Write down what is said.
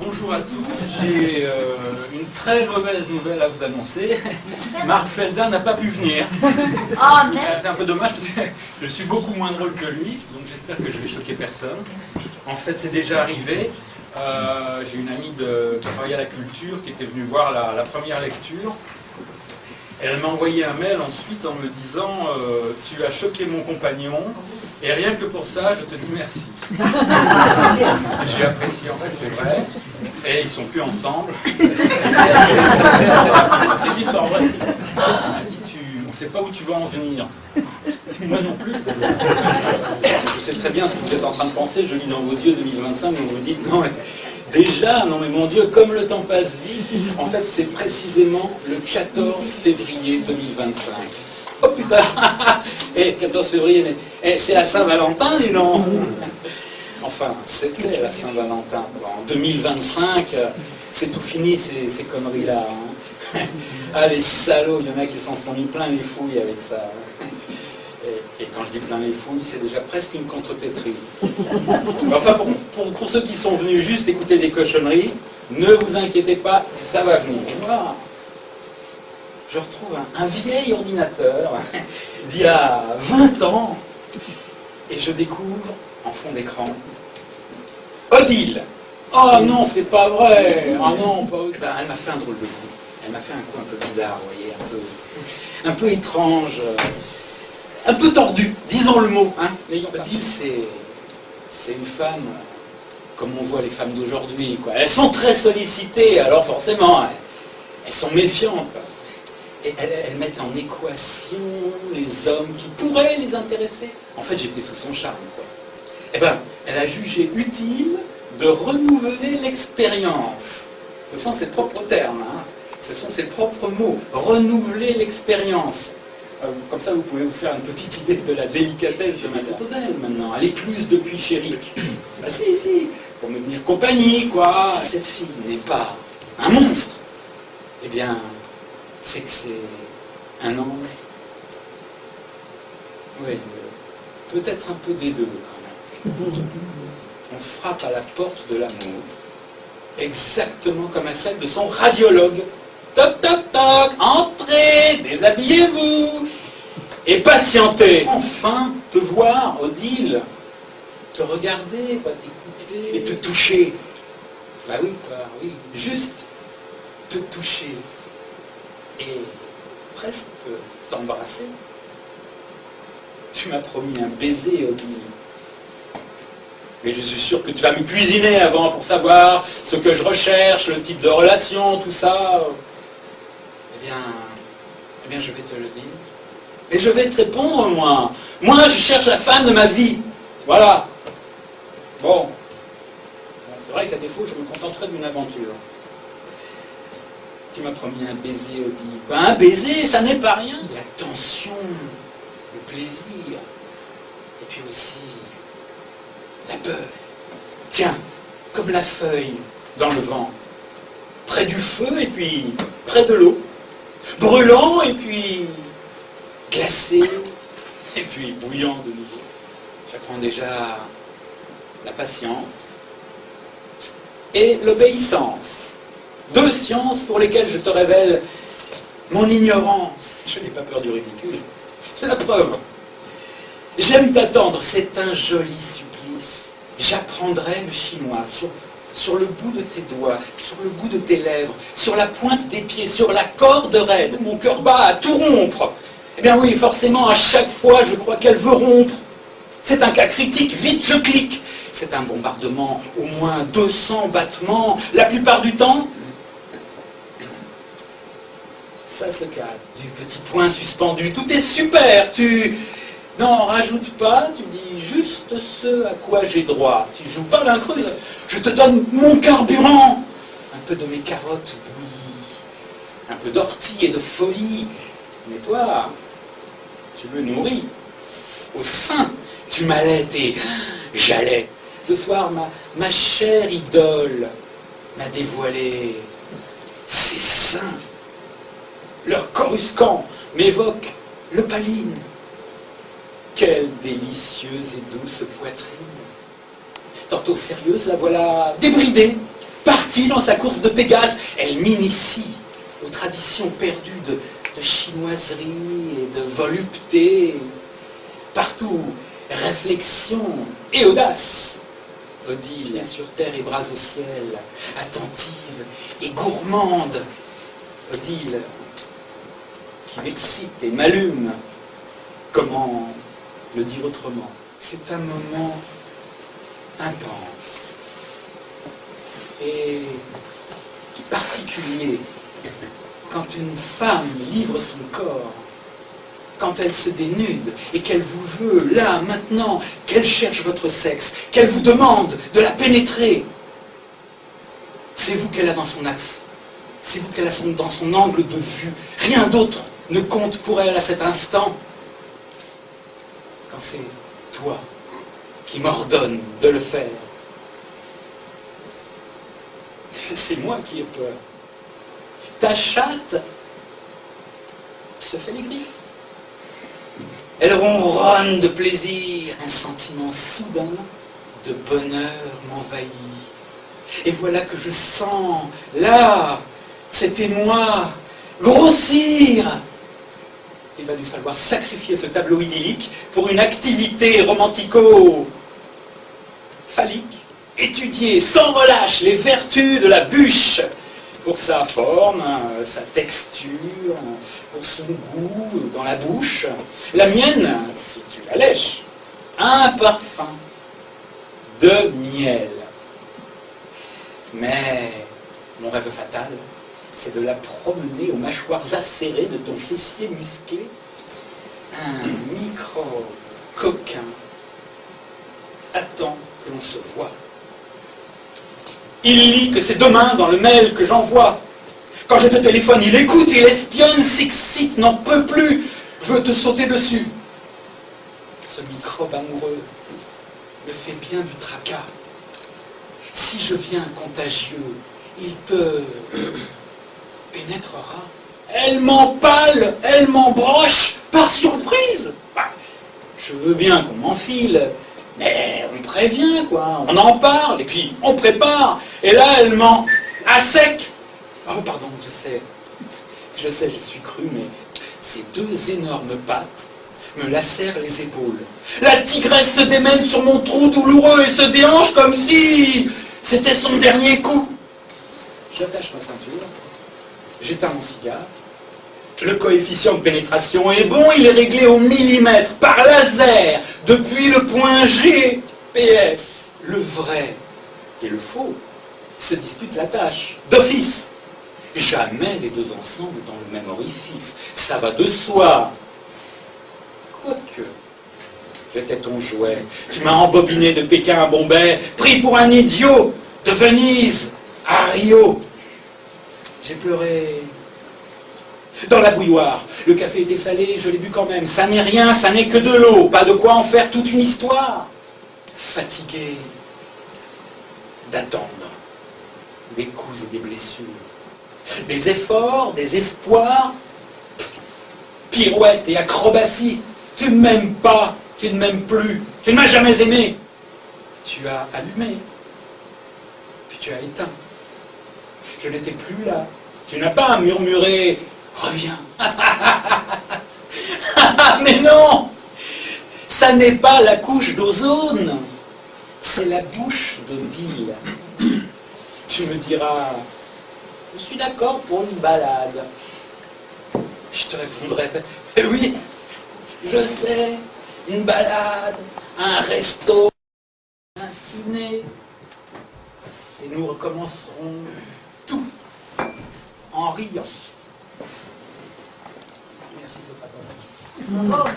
Bonjour à tous, j'ai une très mauvaise nouvelle à vous annoncer. Marc Felda n'a pas pu venir. C'est un peu dommage parce que je suis beaucoup moins drôle que lui, donc j'espère que je vais choquer personne. En fait, c'est déjà arrivé. J'ai une amie qui travaille à la culture qui était venue voir la première lecture. Elle m'a envoyé un mail ensuite en me disant tu as choqué mon compagnon et rien que pour ça je te dis merci. J'ai apprécié, en fait c'est vrai, et ils sont plus ensemble. C'est dit pas vrai. Elle dit on ne sait pas où tu vas en venir. Moi non plus. Je sais très bien ce que vous êtes en train de penser, je lis dans vos yeux 2025 où vous dites non mais déjà, non mais mon Dieu, comme le temps passe vite, en fait c'est précisément le 14 février 2025. Oh putain. 14 février, mais c'est la Saint-Valentin, dis donc. Enfin, c'était la Saint-Valentin. En 2025, c'est tout fini ces conneries-là. Hein. Ah les salauds, il y en a qui s'en sont mis plein les fouilles avec ça. Et quand je dis plein les fouilles, c'est déjà presque une contrepétrie. Enfin, pour ceux qui sont venus juste écouter des cochonneries, ne vous inquiétez pas, ça va venir. Et moi, je retrouve un vieil ordinateur d'il y a 20 ans, et je découvre, en fond d'écran, Odile. Oh non, c'est pas vrai. Oh non, pas Odile. Ben, elle m'a fait un drôle de coup. Elle m'a fait un coup un peu bizarre, vous voyez, un peu étrange. Un peu tordu, disons le mot. Hein. Odile, c'est une femme, comme on voit les femmes d'aujourd'hui. Elles sont très sollicitées, alors forcément, elles sont méfiantes. Et elles mettent en équation les hommes qui pourraient les intéresser. En fait, j'étais sous son charme. Eh bien, elle a jugé utile de renouveler l'expérience. Ce sont ses propres termes, hein. Ce sont ses propres mots. Renouveler l'expérience. Comme ça, vous pouvez vous faire une petite idée de la délicatesse de ma photo d'elle maintenant. Elle écluse depuis Chéric. Ah si, pour me tenir compagnie, quoi. Si cette fille n'est pas un monstre, eh bien, c'est que c'est un ange. Oui, peut-être un peu des deux, quand même. On frappe à la porte de l'amour, exactement comme à celle de son radiologue. Toc, toc, toc, entrez, déshabillez-vous et patientez. Enfin, te voir, Odile, te regarder, t'écouter et te toucher. Bah oui, oui, juste te toucher et presque t'embrasser. Tu m'as promis un baiser, Odile. Mais je suis sûr que tu vas me cuisiner avant pour savoir ce que je recherche, le type de relation, tout ça. Eh bien, je vais te le dire. Et je vais te répondre, moi. Moi, je cherche la femme de ma vie. Voilà. Bon. C'est vrai qu'à défaut, je me contenterai d'une aventure. Tu m'as promis un baiser, Odile. Un baiser, ça n'est pas rien. La tension, le plaisir. Et puis aussi, la peur. Tiens, comme la feuille dans le vent. Près du feu et puis près de l'eau. Brûlant et puis glacé et puis bouillant de nouveau. J'apprends déjà la patience et l'obéissance. Deux sciences pour lesquelles je te révèle mon ignorance. Je n'ai pas peur du ridicule. C'est la preuve. J'aime t'attendre, c'est un joli supplice. J'apprendrai le chinois sur le bout de tes doigts, sur le bout de tes lèvres, sur la pointe des pieds, sur la corde raide. Mon cœur bat à tout rompre. Eh bien oui, forcément, à chaque fois, je crois qu'elle veut rompre. C'est un cas critique, vite je clique. C'est un bombardement, au moins 200 battements, la plupart du temps. Ça se calme, du petit point suspendu, tout est super, Non, rajoute pas, tu dis juste ce à quoi j'ai droit. Tu joues pas l'incruste. Je te donne mon carburant. Un peu de mes carottes bouillies. Un peu d'ortie et de folie. Mais toi, tu me nourris. Au sein, tu m'allaites et j'allaite. Ce soir, ma chère idole m'a dévoilé ses seins. Leur coruscant m'évoque l'opaline. Quelle délicieuse et douce poitrine. Tantôt sérieuse, la voilà débridée. partie dans sa course de Pégase. Elle m'initie aux traditions perdues de chinoiserie et de volupté. Partout, réflexion et audace. Odile, pieds sur terre et bras au ciel, attentive et gourmande. Odile, qui m'excite et m'allume. Comment le dire autrement? C'est un moment intense et particulier quand une femme livre son corps, quand elle se dénude et qu'elle vous veut, là, maintenant, qu'elle cherche votre sexe, qu'elle vous demande de la pénétrer. C'est vous qu'elle a dans son axe, c'est vous qu'elle a dans son angle de vue. Rien d'autre ne compte pour elle à cet instant. Quand c'est toi qui m'ordonne de le faire, c'est moi qui ai peur. Ta chatte se fait les griffes. Elle ronronne de plaisir. Un sentiment soudain de bonheur m'envahit. Et voilà que je sens, là, c'était moi, grossir. Il va lui falloir sacrifier ce tableau idyllique pour une activité romantico-phallique. Étudier sans relâche les vertus de la bûche pour sa forme, sa texture, pour son goût dans la bouche. La mienne, si tu la lèches, un parfum de miel. Mais mon rêve fatal, c'est de la promener aux mâchoires acérées de ton fessier musclé. Un micro coquin attend que l'on se voie. Il lit que c'est demain dans le mail que j'envoie. Quand je te téléphone, il écoute, il espionne, s'excite, n'en peut plus, veut te sauter dessus. Ce microbe amoureux me fait bien du tracas. Si je viens contagieux, il te pénétrera. Elle m'empale, elle m'embroche, par surprise. Bah, je veux bien qu'on m'enfile, mais on prévient, quoi. On en parle, et puis on prépare. Et là, elle m'en... à sec. Oh, pardon, je suis cru, mais ces deux énormes pattes me lacèrent les épaules. La tigresse se démène sur mon trou douloureux et se déhanche comme si c'était son dernier coup. J'attache ma ceinture, j'éteins mon cigare. Le coefficient de pénétration est bon, il est réglé au millimètre, par laser, depuis le point G, PS. Le vrai et le faux se disputent la tâche, d'office. Jamais les deux ensemble dans le même orifice, ça va de soi. Quoique, j'étais ton jouet, tu m'as embobiné de Pékin à Bombay, pris pour un idiot, de Venise à Rio. J'ai pleuré dans la bouilloire. Le café était salé, je l'ai bu quand même. Ça n'est rien, ça n'est que de l'eau. Pas de quoi en faire toute une histoire. Fatigué d'attendre des coups et des blessures. Des efforts, des espoirs, pirouettes et acrobaties. Tu ne m'aimes pas, tu ne m'aimes plus, tu ne m'as jamais aimé. Tu as allumé, puis tu as éteint. Je n'étais plus là. Tu n'as pas murmuré « Reviens !» Mais non! Ça n'est pas la couche d'ozone, c'est la bouche d'Odile. Tu me diras « Je suis d'accord pour une balade. » Je te répondrai « Oui, je sais, une balade, un resto, un ciné. » Et nous recommencerons tout en riant. Merci de votre attention. Bravo.